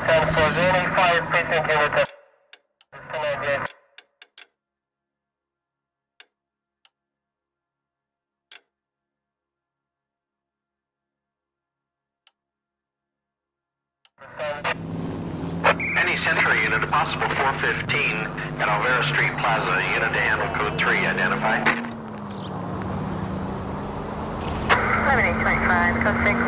Any Sentry unit, a possible 415 at Alvera Street Plaza, unit to handle code 3, identify. 7825, code 6.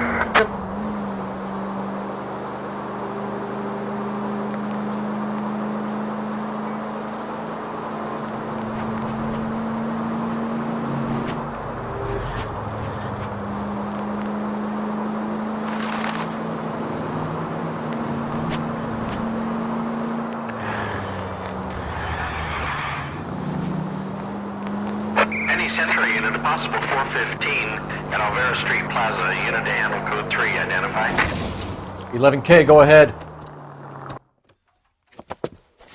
Any Sentry unit, a possible 415 at Alvera Street Plaza, unit to handle code 3, identify. 11K, go ahead.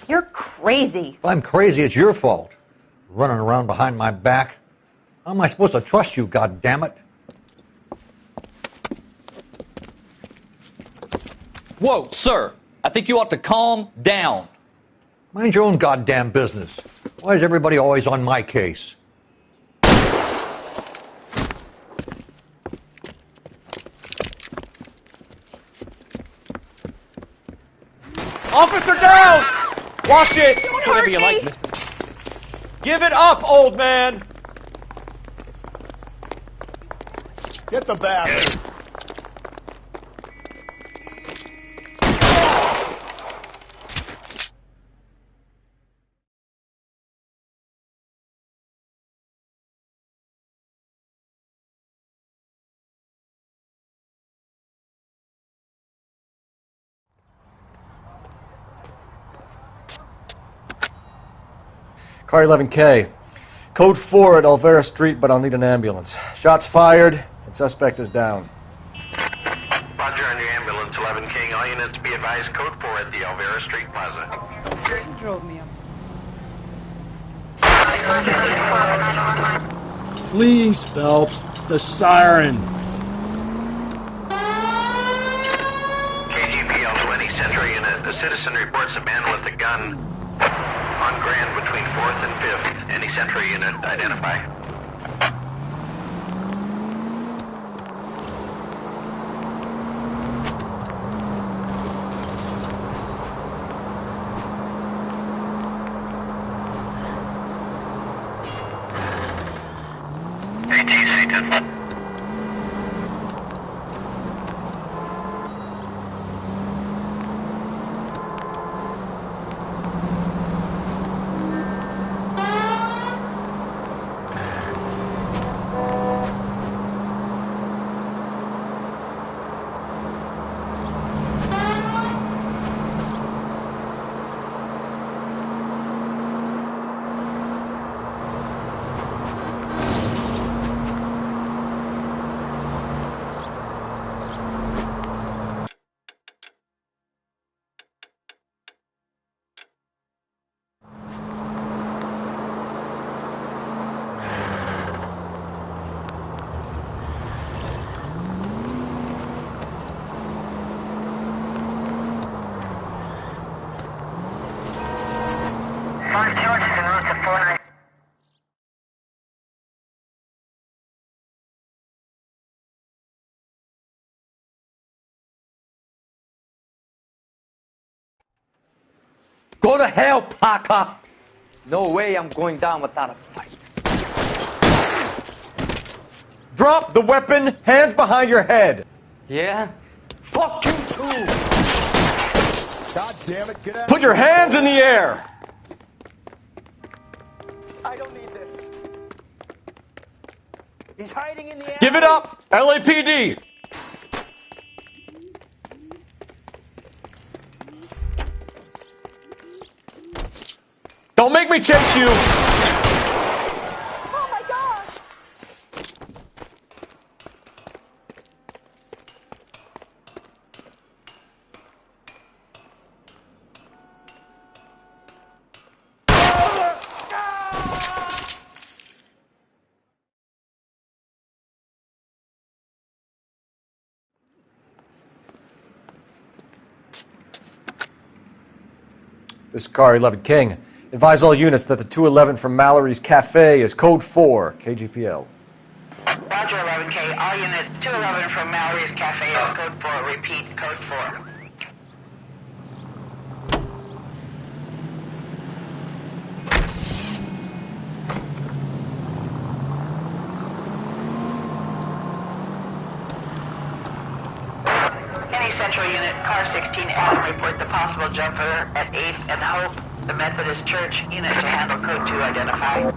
You're crazy. If I'm crazy, it's your fault. Running around behind my back. How am I supposed to trust you, goddammit? Whoa, sir. I think you ought to calm down. Mind your own goddamn business. Why is everybody always on my case? Officer down! Watch it! Whatever you like, mister. Give it up, old man! Get the bastard! Car 11K. Code 4 at Alvera Street, but I'll need an ambulance. Shots fired, and suspect is down. Roger on your ambulance, 11 King. All units be advised, code 4 at the Alvera Street Plaza. You drove me up. Please, Phelps. The siren. KGPL to any Sentry unit. A citizen reports a man with a gun on Grand between 4th and 5th. Any Sentry unit, identify. Go to hell, Parker! No way I'm going down without a fight. Drop the weapon, hands behind your head. Yeah? Fuck you too! God damn it, get out. Put your hands in the air. I don't need this. He's hiding in the alley. Give it up, LAPD. Don't make me chase you. Oh my gosh! This is Car 11 King. Advise all units that the 211 from Mallory's Cafe is Code 4, KGPL. Roger, 11K. All units, 211 from Mallory's Cafe is Code 4. Repeat, Code 4. Any Central Unit, Car 16 Adam reports a possible jumper at 8th and Hope, the Methodist Church. Unit to handle Code 2 identify.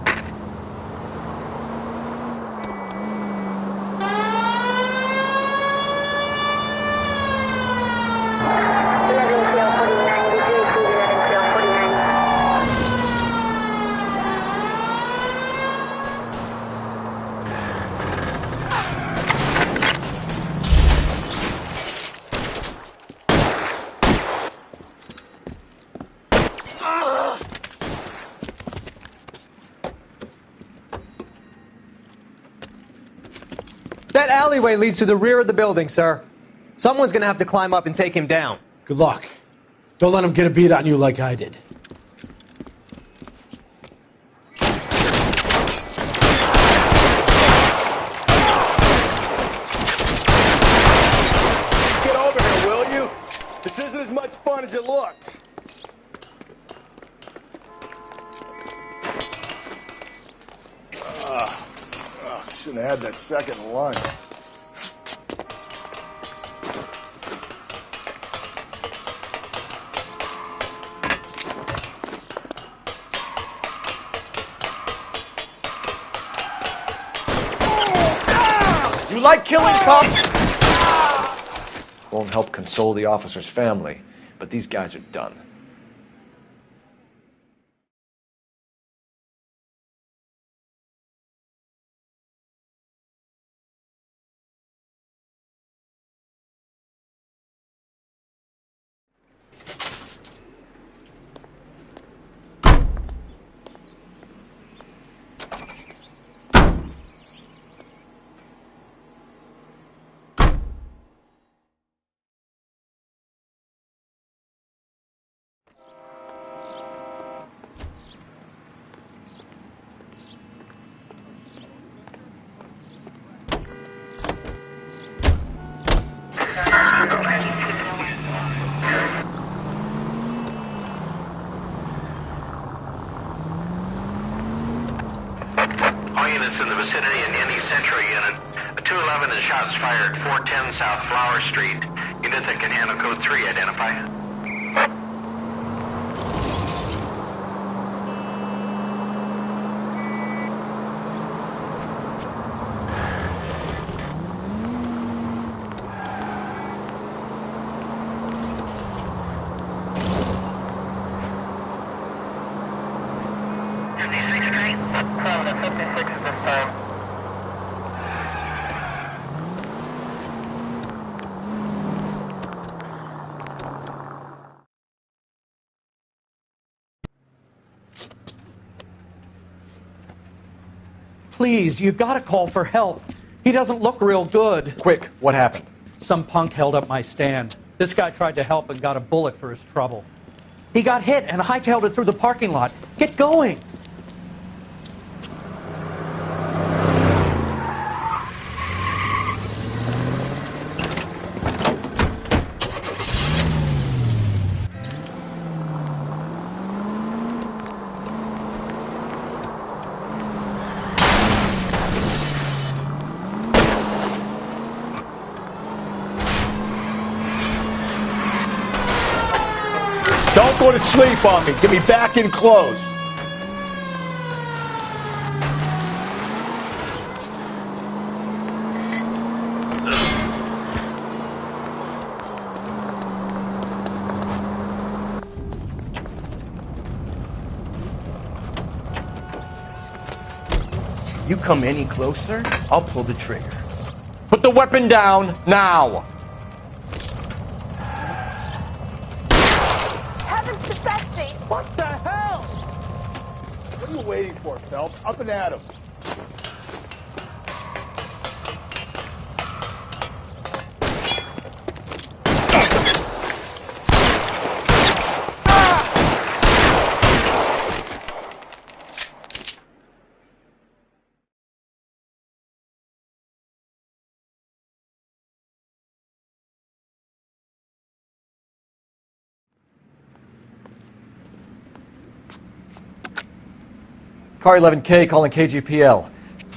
That alleyway leads to the rear of the building, sir. Someone's gonna have to climb up and take him down. Good luck. Don't let him get a beat on you like I did. Get over here, will you? This isn't as much fun as it looks. Shouldn't have had that second lunch. You like killing cops? Won't help console the officer's family, but these guys are done. All units in the vicinity in any Central Unit. A 211 and shots fired 410 South Flower Street. Unit that can handle Code 3 identify. Please, you gotta call for help. He doesn't look real good. Quick, what happened? Some punk held up my stand. This guy tried to help and got a bullet for his trouble. He got hit and hightailed it through the parking lot. Get going! Don't go to sleep on me. Get me back in close. You come any closer, I'll pull the trigger. Put the weapon down, now! Heavens to Betsy! What the hell? What are you waiting for, Phelps? Up and at him. Car 11K calling KGPL.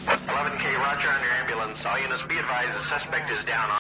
11K, roger on your ambulance. All units be advised the suspect is down on...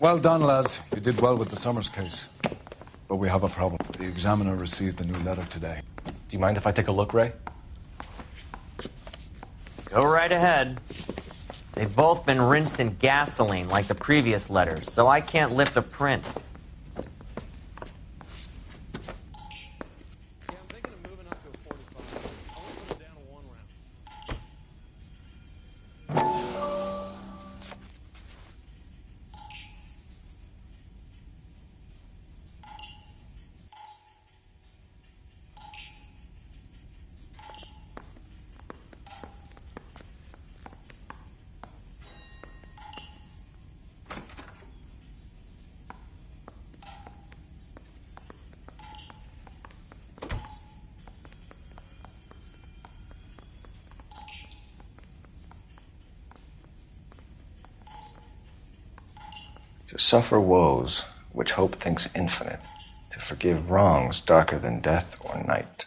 Well done, lads. You did well with the Summers case. But we have a problem. The examiner received a new letter today. Do you mind if I take a look, Ray? Go right ahead. They've both been rinsed in gasoline like the previous letters, so I can't lift a print. To suffer woes which hope thinks infinite, to forgive wrongs darker than death or night.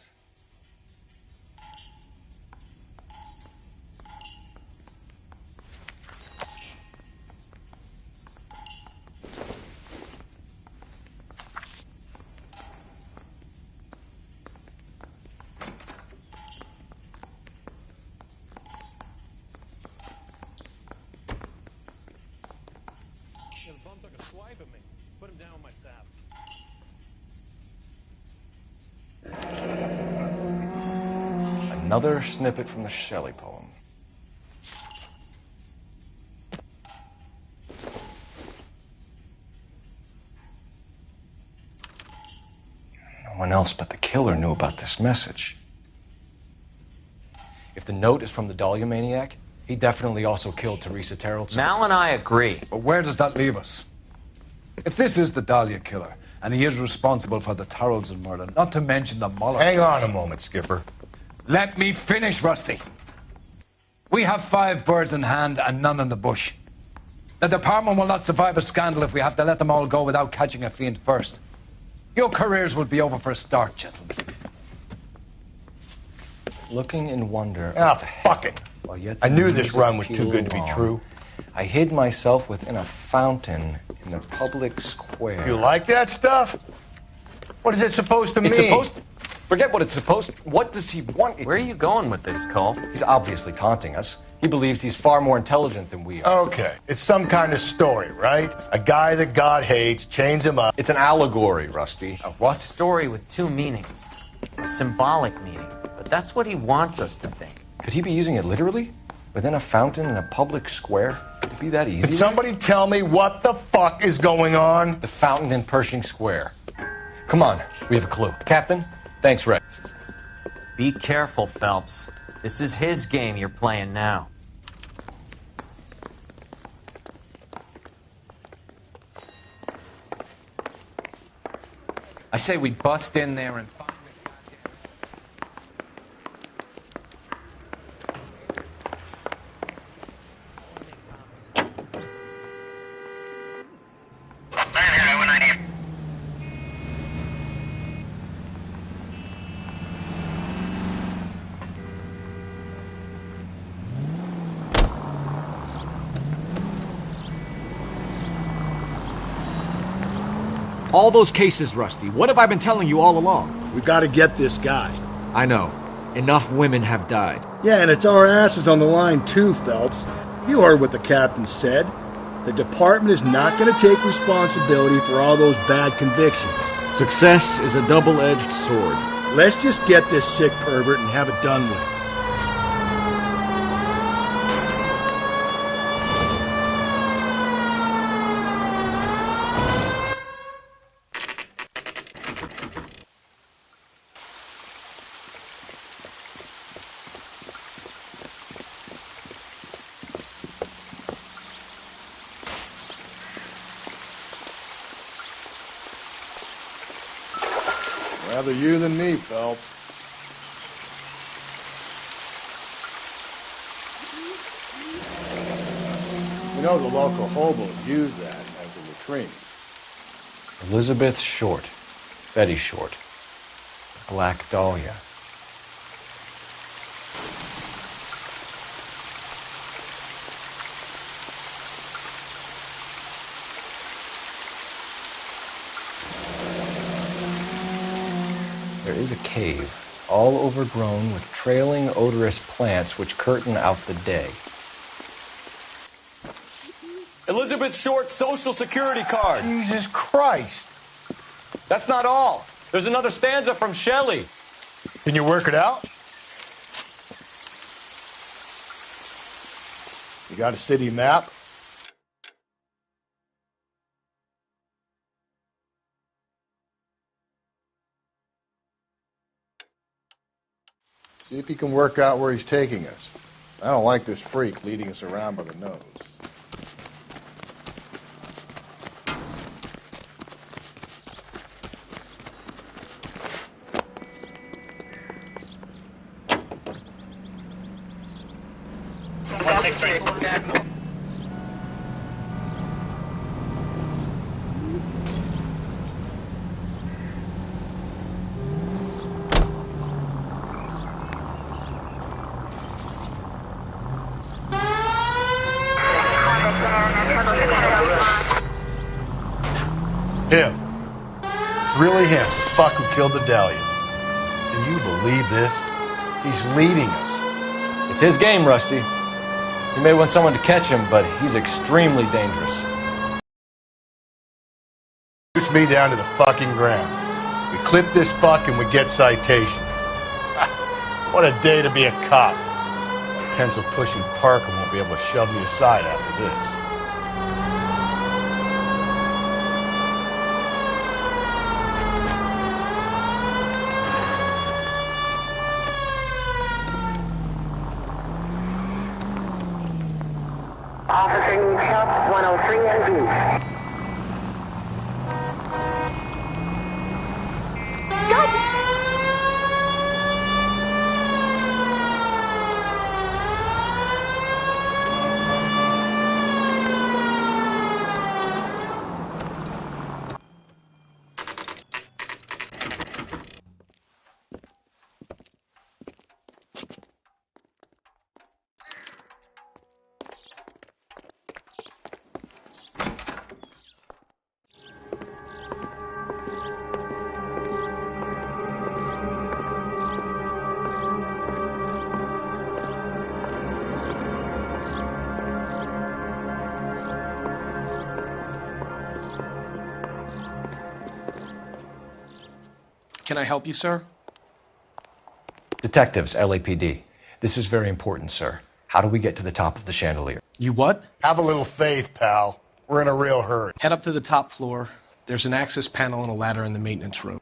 Another snippet from the Shelley poem. No one else but the killer knew about this message. If the note is from the Dahlia maniac, he definitely also killed Teresa Terrellson. Mal and I agree. But where does that leave us? If this is the Dahlia killer, and he is responsible for the Tarrelson murder, not to mention the Muller... Hang on a moment, Skipper. Let me finish, Rusty. We have 5 birds in hand and none in the bush. The department will not survive a scandal if we have to let them all go without catching a fiend first. Your careers will be over for a start, gentlemen. Looking in wonder... Ah, fuck it. I knew this run was too good to be true. I hid myself within a fountain in the public square. You like that stuff? What is it supposed to mean? It's supposed to... Forget what it's supposed to... What does he want it Where are you going with this, Cole? He's obviously taunting us. He believes he's far more intelligent than we are. Okay, it's some kind of story, right? A guy that God hates, chains him up. It's an allegory, Rusty. A what? Story with 2 meanings. A symbolic meaning. But that's what he wants us to think. Could he be using it literally? Within a fountain in a public square? Could it be that easy? Can somebody tell me what the fuck is going on? The fountain in Pershing Square. Come on, we have a clue. Captain? Thanks, Ray. Be careful, Phelps. This is his game you're playing now. I say we bust in there and find All those cases, Rusty. What have I been telling you all along? We gotta get this guy. I know. Enough women have died. Yeah, and it's our asses on the line too, Phelps. You heard what the captain said. The department is not gonna take responsibility for all those bad convictions. Success is a double-edged sword. Let's just get this sick pervert and have it done with. Rather you than me, Phelps. You know the local hobos use that as a latrine. Elizabeth Short. Betty Short. Black Dahlia. There is a cave, all overgrown with trailing, odorous plants which curtain out the day. Elizabeth Short's Social Security card. Jesus Christ. That's not all. There's another stanza from Shelley. Can you work it out? You got a city map? See if he can work out where he's taking us. I don't like this freak leading us around by the nose. Him. It's really him, the fuck who killed the Dahlia. Can you believe this? He's leading us. It's his game, Rusty. He may want someone to catch him, but he's extremely dangerous. Push me down to the fucking ground. We clip this fuck and we get citation. What a day to be a cop. Pencil pushing Parker won't be able to shove me aside after this. Officer needs help, 103 MD. Can I help you, sir? Detectives, LAPD. This is very important, sir. How do we get to the top of the chandelier? You what? Have a little faith, pal. We're in a real hurry. Head up to the top floor. There's an access panel and a ladder in the maintenance room.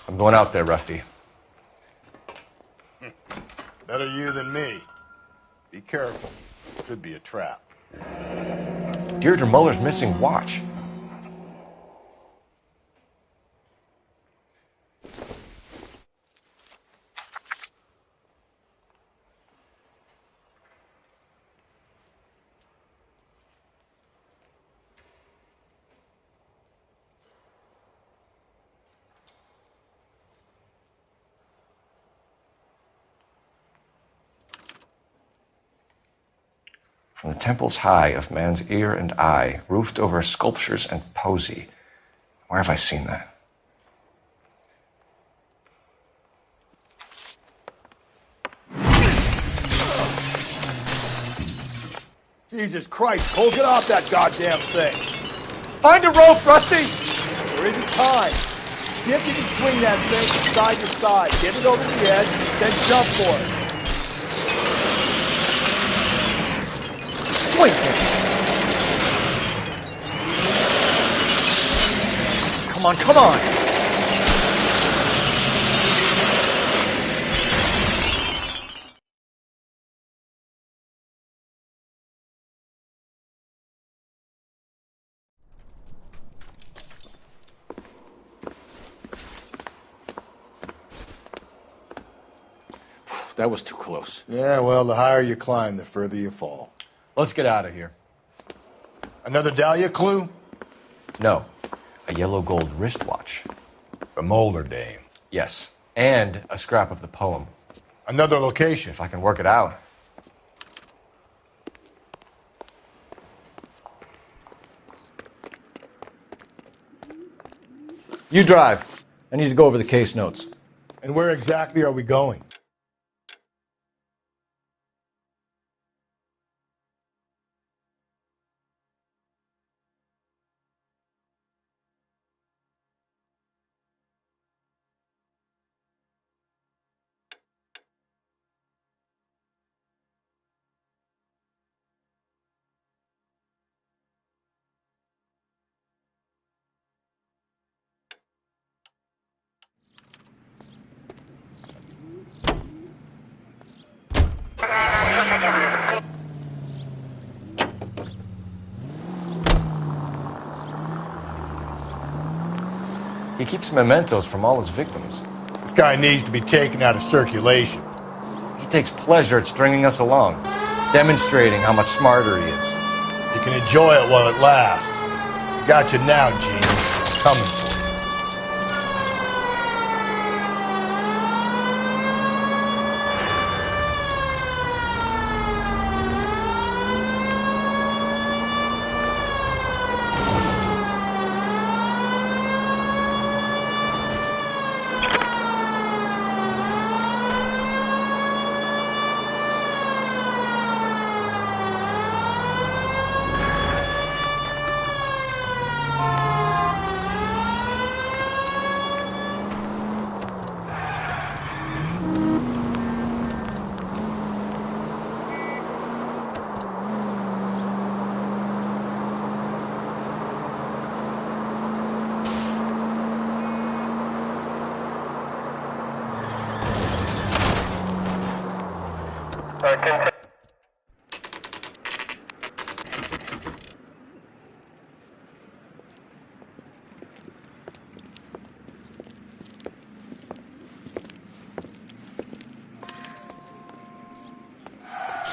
I'm going out there, Rusty. Better you than me. Be careful. Could be a trap. Deirdre Muller's missing watch. From the temples high of man's ear and eye, roofed over sculptures and poesy. Where have I seen that? Jesus Christ, Cole, get off that goddamn thing! Find a rope, Rusty! There isn't time. See if you can swing that thing from side to side. Get it over the edge, then jump for it. Swing it! Come on, come on! That was too close. Yeah, well, the higher you climb, the further you fall. Let's get out of here. Another Dahlia clue? No. A yellow gold wristwatch. The Molar Dame. Yes. And a scrap of the poem. Another location. If I can work it out. You drive. I need to go over the case notes. And where exactly are we going? He keeps mementos from all his victims. This guy needs to be taken out of circulation. He takes pleasure at stringing us along, demonstrating how much smarter he is. You can enjoy it while it lasts. Gotcha now, Gene. Coming for you.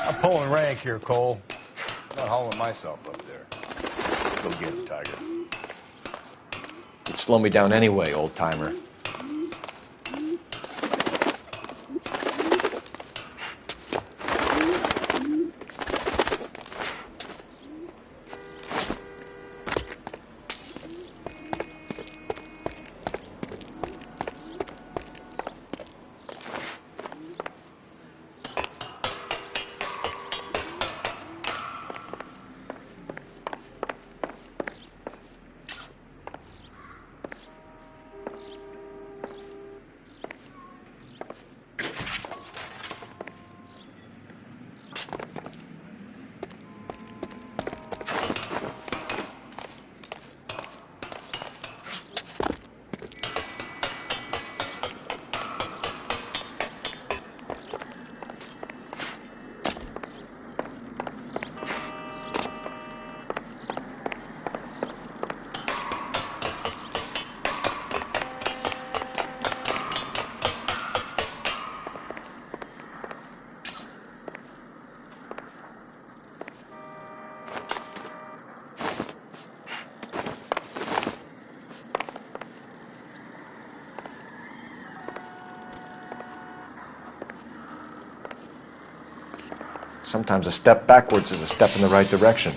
I'm pulling rank here, Cole. Not hauling myself up there. Go get him, Tiger. You'd slow me down anyway, old-timer. Sometimes a step backwards is a step in the right direction.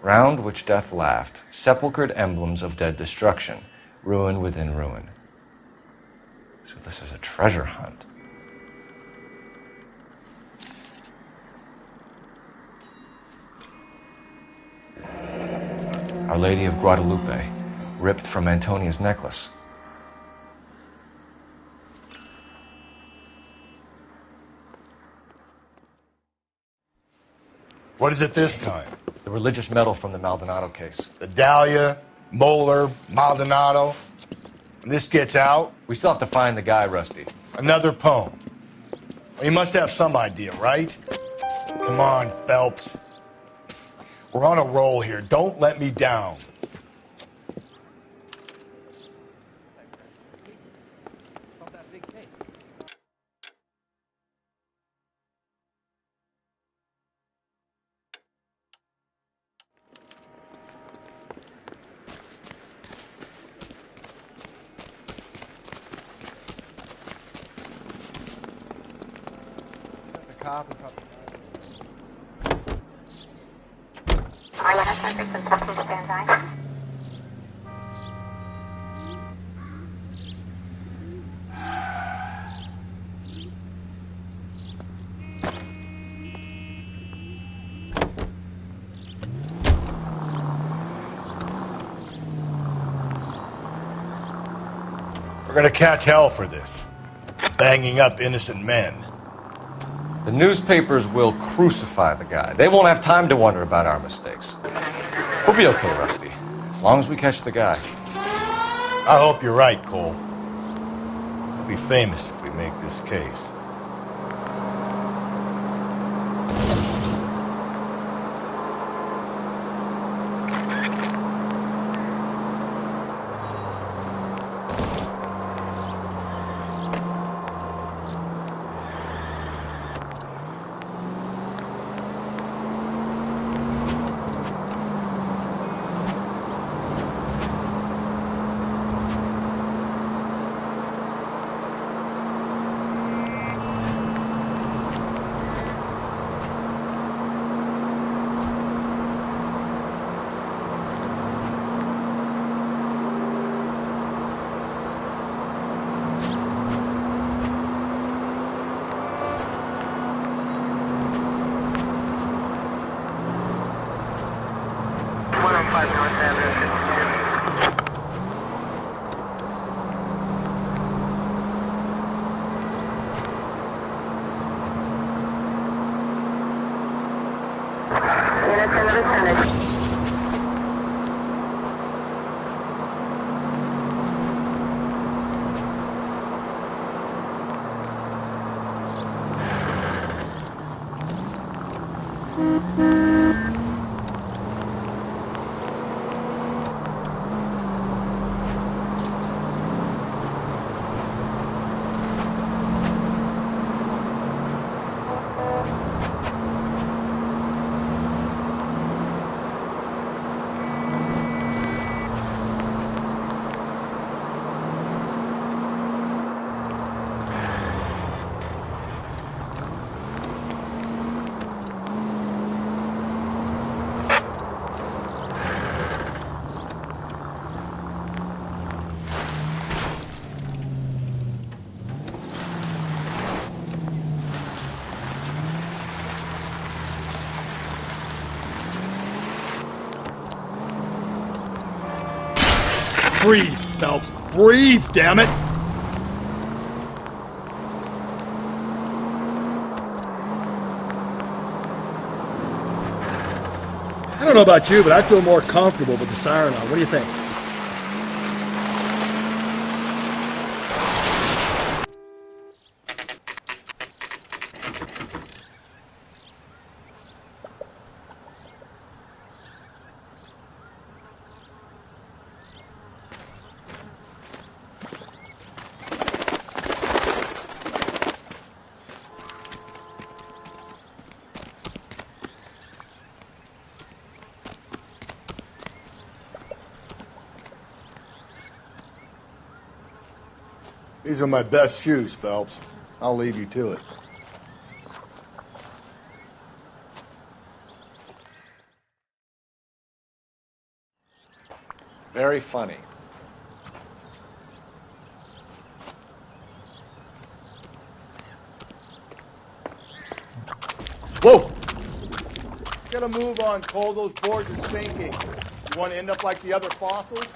Round which death laughed, sepulchred emblems of dead destruction, ruin within ruin. So this is a treasure hunt. Our Lady of Guadalupe, ripped from Antonia's necklace. What is it this time? The religious medal from the Maldonado case. The Dahlia, Moeller, Maldonado. When this gets out... We still have to find the guy, Rusty. Another poem. Well, you must have some idea, right? Come on, Phelps. We're on a roll here. Don't let me down. We're gonna catch hell for this. Banging up innocent men. The newspapers will crucify the guy. They won't have time to wonder about our mistakes. We'll be okay, Rusty, as long as we catch the guy. I hope you're right, Cole. We'll be famous if we make this case. North Avenue 52. Units in the vicinity. Breathe, Phelps. Breathe, damn it! I don't know about you, but I feel more comfortable with the siren on. What do you think? These are my best shoes, Phelps. I'll leave you to it. Very funny. Whoa! Get a move on, Cole. Those boards are sinking. You want to end up like the other fossils?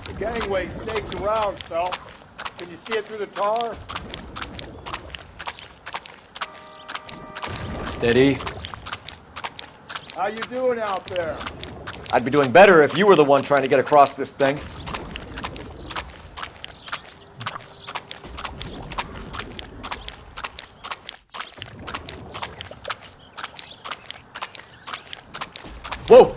The gangway snakes around, Phelps. Can you see it through the tar? Steady. How you doing out there? I'd be doing better if you were the one trying to get across this thing. Whoa!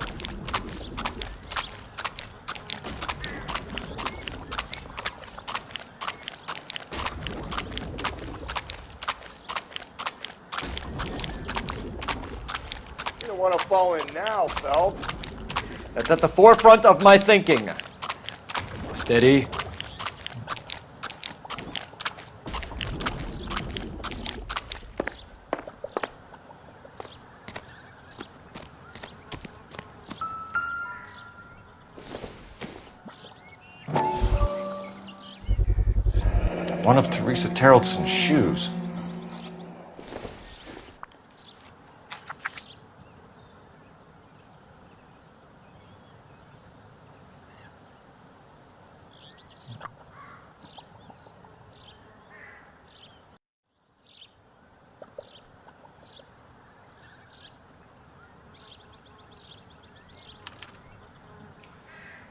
You don't want to fall in now, Phelps. That's at the forefront of my thinking. Steady. One of Teresa Terreltson's shoes.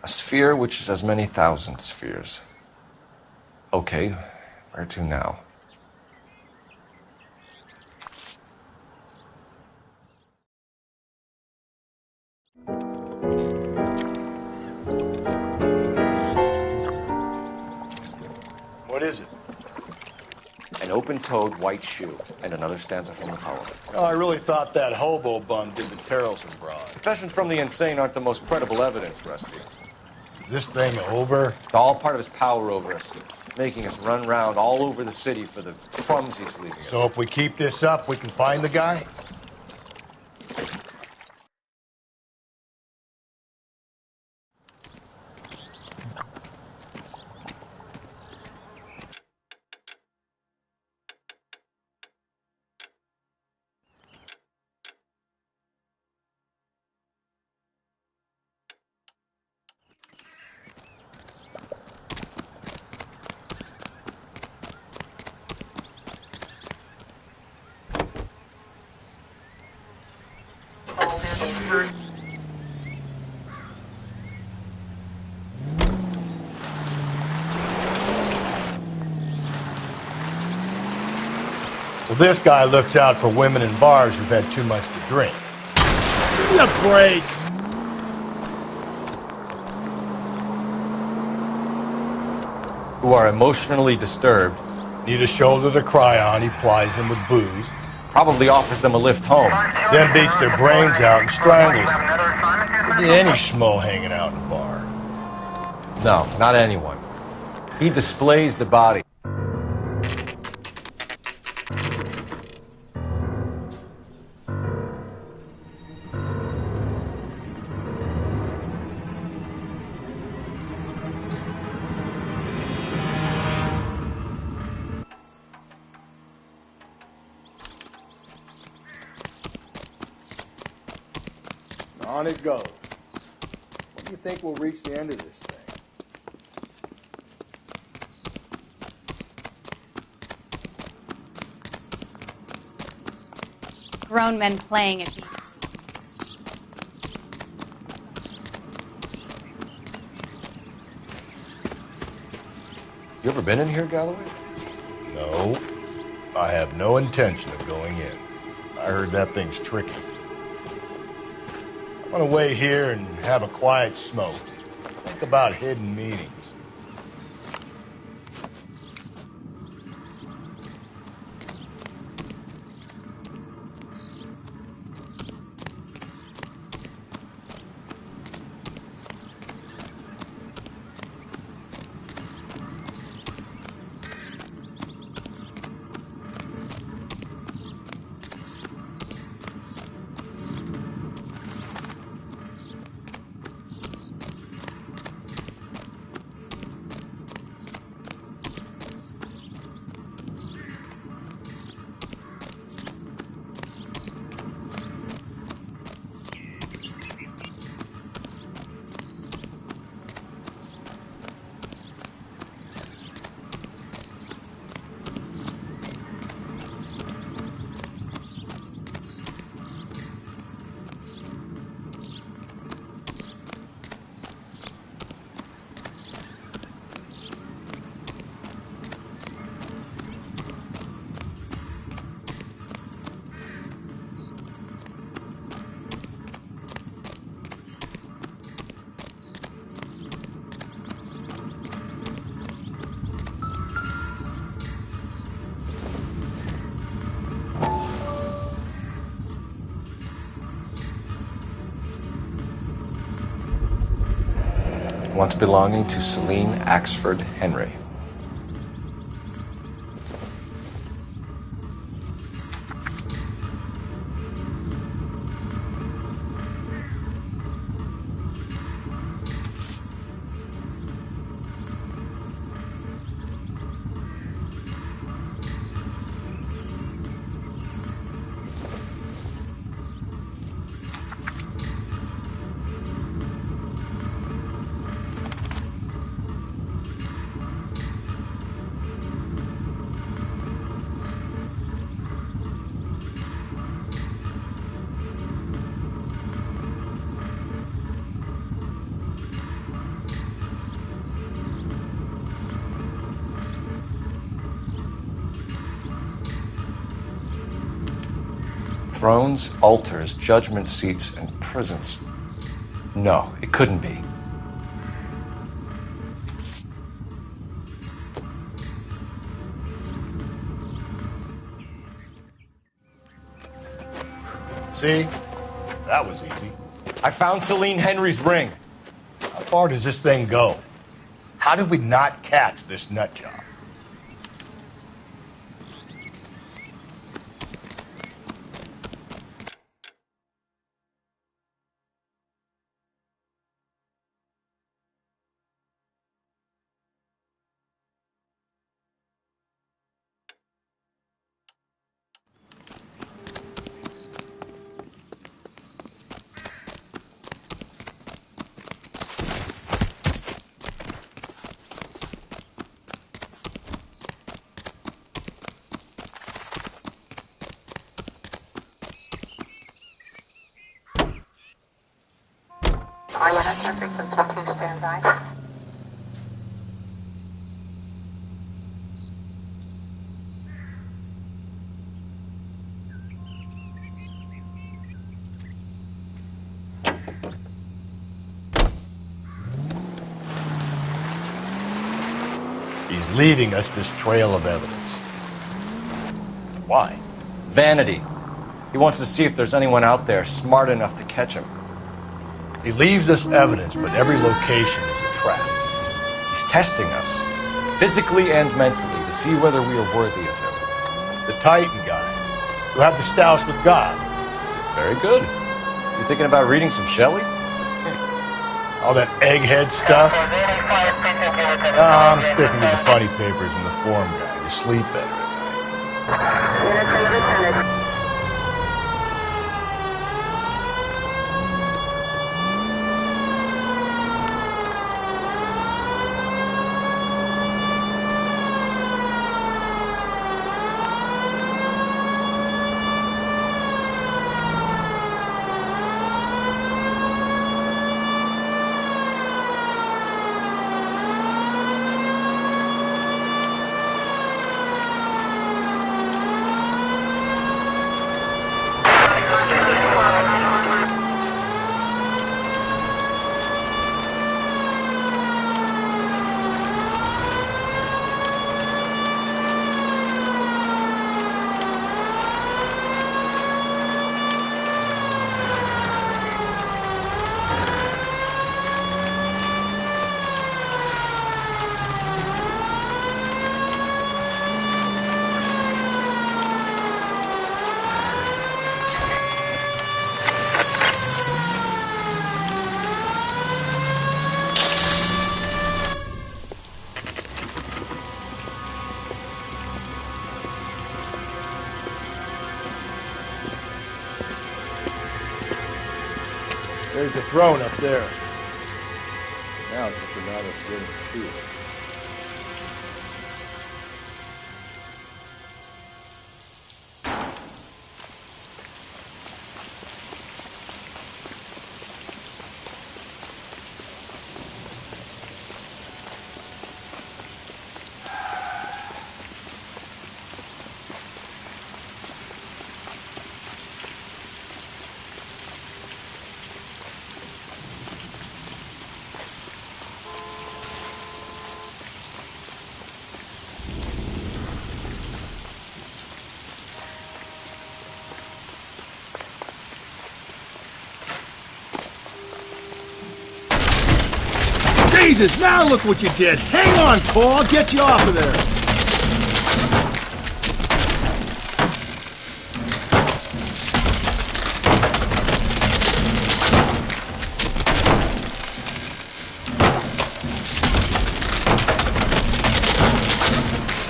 A sphere which is as many thousand spheres. Okay, where to now? What is it? An open-toed white shoe, and another stanza from the poem. Oh, I really thought that hobo bum did the Terrelson broad. Confessions from the insane aren't the most credible evidence, Rusty. Is this thing over? It's all part of his power over us, making us run round all over the city for the crumbs he's leaving us. So if we keep this up, we can find the guy? Well, this guy looks out for women in bars who've had too much to drink. Give me a break. Who are emotionally disturbed. Need a shoulder to cry on, he plies them with booze. Probably offers them a lift home. Then beats their brains out and strangles them. Could be any schmo hanging out in a bar. No, not anyone. He displays the body. On it goes. When do you think we'll reach the end of this thing? Grown men playing at You ever been in here, Galloway? No. I have no intention of going in. I heard that thing's tricky. I'm gonna wait here and have a quiet smoke. Think about hidden meanings. Once belonging to Celine Axford Henry. Thrones, altars, judgment seats, and prisons. No, it couldn't be. See? That was easy. I found Celine Henry's ring. How far does this thing go? How did we not catch this nut job? He's leaving us this trail of evidence. Why? Vanity. He wants to see if there's anyone out there smart enough to catch him. He leaves us evidence, but every location is a trap. He's testing us, physically and mentally, to see whether we are worthy of him. The Titan guy, who had the stoush with God. Very good. You thinking about reading some Shelley? All that egghead stuff? I'm sticking to the funny papers and the form guide. You sleep better at night. There's the throne up there. Now it's just a matter of getting to it. Jesus, now look what you did. Hang on, Paul. I'll get you off of there.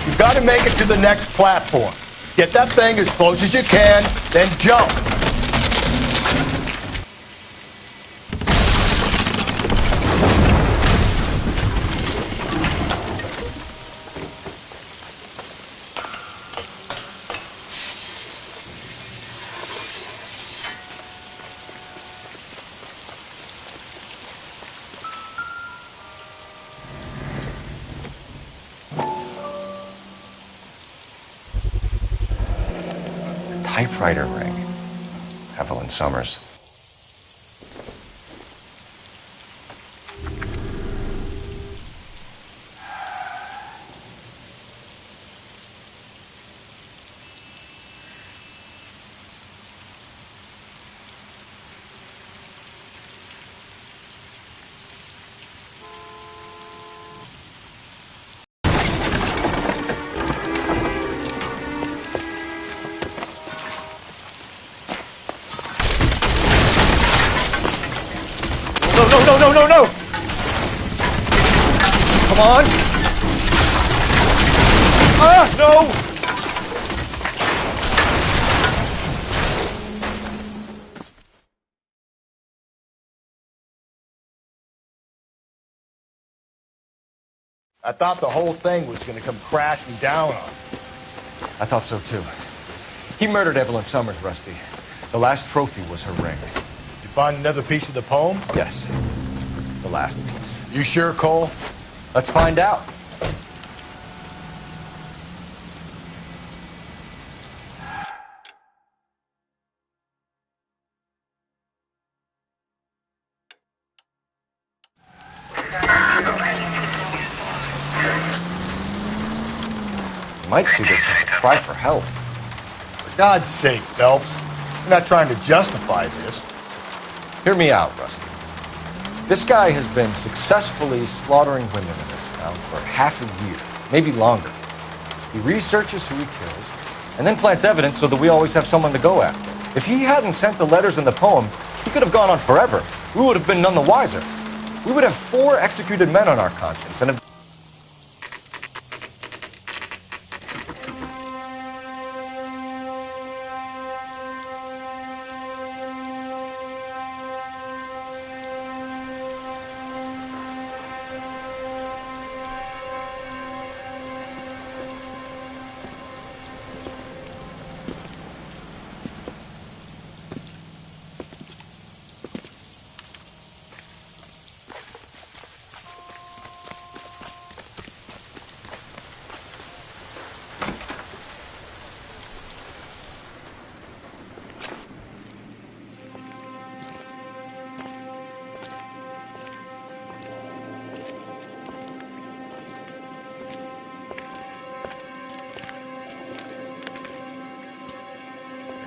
You've got to make it to the next platform. Get that thing as close as you can, then jump. Typewriter ring. Evelyn Summers. No! Come on! Ah, no! I thought the whole thing was going to come crashing down on him. I thought so too. He murdered Evelyn Summers, Rusty. The last trophy was her ring. Did you find another piece of the poem? Yes. the last piece. You sure, Cole? Let's find out. You might see this as a cry for help. For God's sake, Phelps. You're not trying to justify this. Hear me out, Rusty. This guy has been successfully slaughtering women in this town for half a year, maybe longer. He researches who he kills, and then plants evidence so that we always have someone to go after. If he hadn't sent the letters in the poem, he could have gone on forever. We would have been none the wiser. We would have 4 executed men on our conscience, and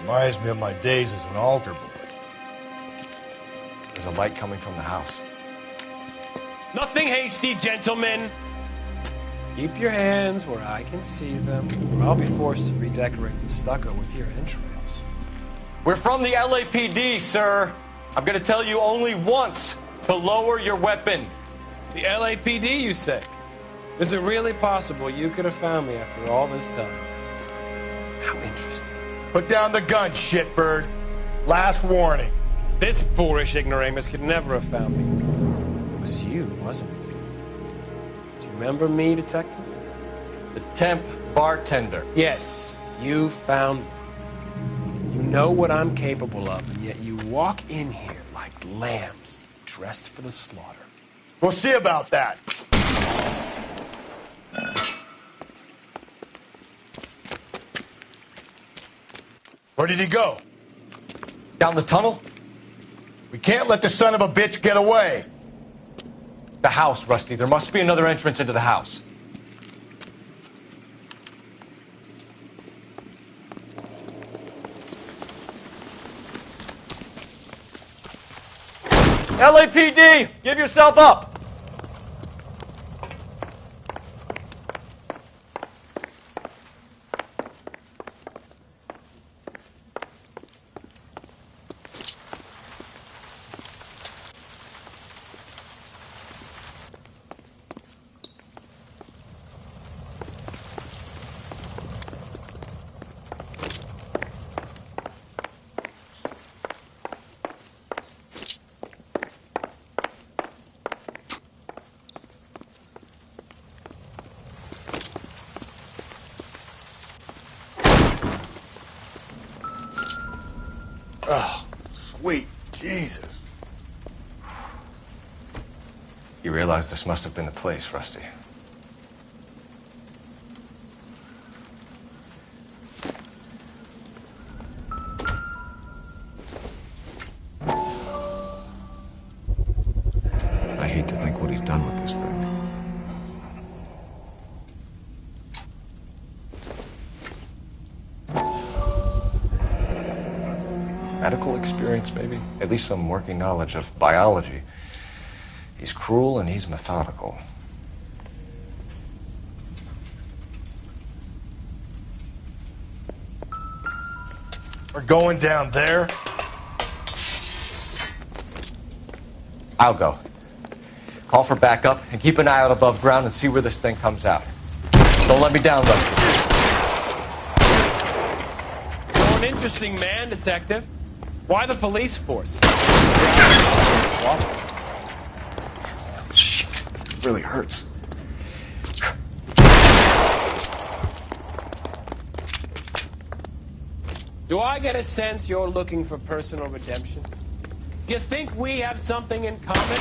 Reminds me of my days as an altar boy. there's a light coming from the house. Nothing hasty, gentlemen. Keep your hands where I can see them, or I'll be forced to redecorate the stucco with your entrails. We're from the LAPD, sir. I'm gonna tell you only once to lower your weapon. The LAPD, you say? Is it really possible you could have found me after all this time? How interesting. Put down the gun, shitbird. Last warning. This boorish ignoramus could never have found me. It was you, wasn't it? Do you remember me, detective? The temp bartender. Yes, you found me. You know what I'm capable of, and yet you walk in here like lambs dressed for the slaughter. We'll see about that. Where did he go? Down the tunnel? We can't let the son of a bitch get away. The house, Rusty. There must be another entrance into the house. LAPD! Give yourself up! Oh, sweet Jesus. You realize this must have been the place, Rusty. I hate to think what he's done with this thing. Medical experience, maybe? At least some working knowledge of biology. He's cruel and he's methodical. We're going down there. I'll go. Call for backup and keep an eye out above ground and see where this thing comes out. Don't let me down, Rusty. You're an interesting man, detective. Why the police force? Shit, it really hurts. Do I get a sense you're looking for personal redemption? Do you think we have something in common?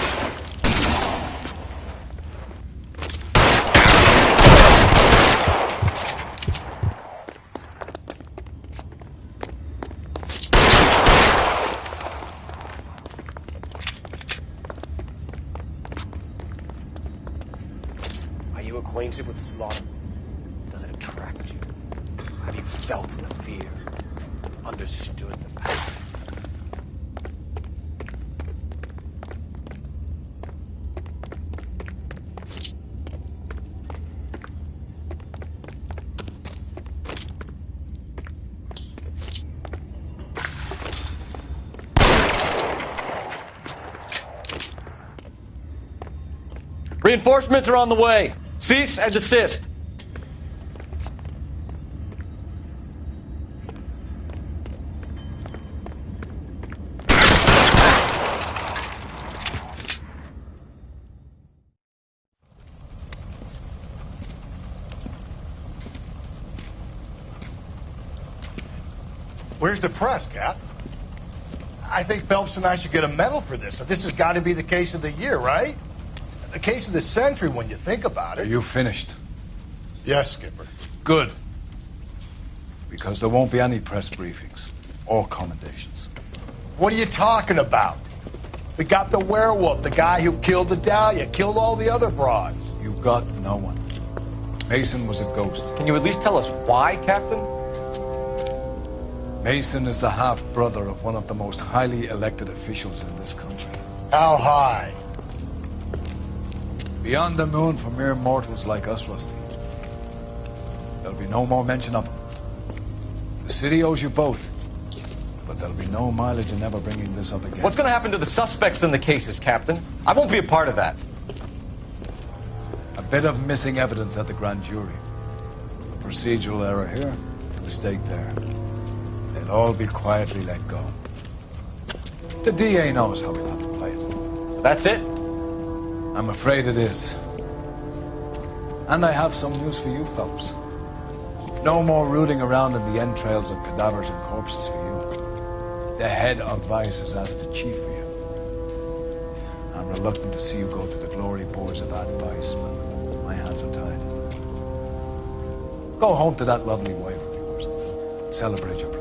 acquainted with slaughter? Does it attract you? Have you felt the fear? Understood the pain? Reinforcements are on the way. Cease and desist. Where's the press, Cap? I think Phelps and I should get a medal for this. This has got to be the case of the year, right? The case of the century when you think about it. Are you finished? Yes, Skipper. Good. Because there won't be any press briefings or commendations. What are you talking about? We got the werewolf, the guy who killed the Dahlia, killed all the other broads. You got no one. Mason was a ghost. Can you at least tell us why, Captain? Mason is the half-brother of one of the most highly elected officials in this country. How high? Beyond the moon for mere mortals like us, Rusty. There'll be no more mention of him. The city owes you both, but there'll be no mileage in ever bringing this up again. What's going to happen to the suspects in the cases, Captain? I won't be a part of that. A bit of missing evidence at the grand jury. A procedural error here, a mistake there. They'll all be quietly let go. The DA knows how we'll have to play it. That's it? I'm afraid it is. And I have some news for you, Phelps. No more rooting around in the entrails of cadavers and corpses for you. The head of Vice has asked the chief for you. I'm reluctant to see you go to the glory boards of advice, but my hands are tied. Go home to that lovely wife of yours. Celebrate your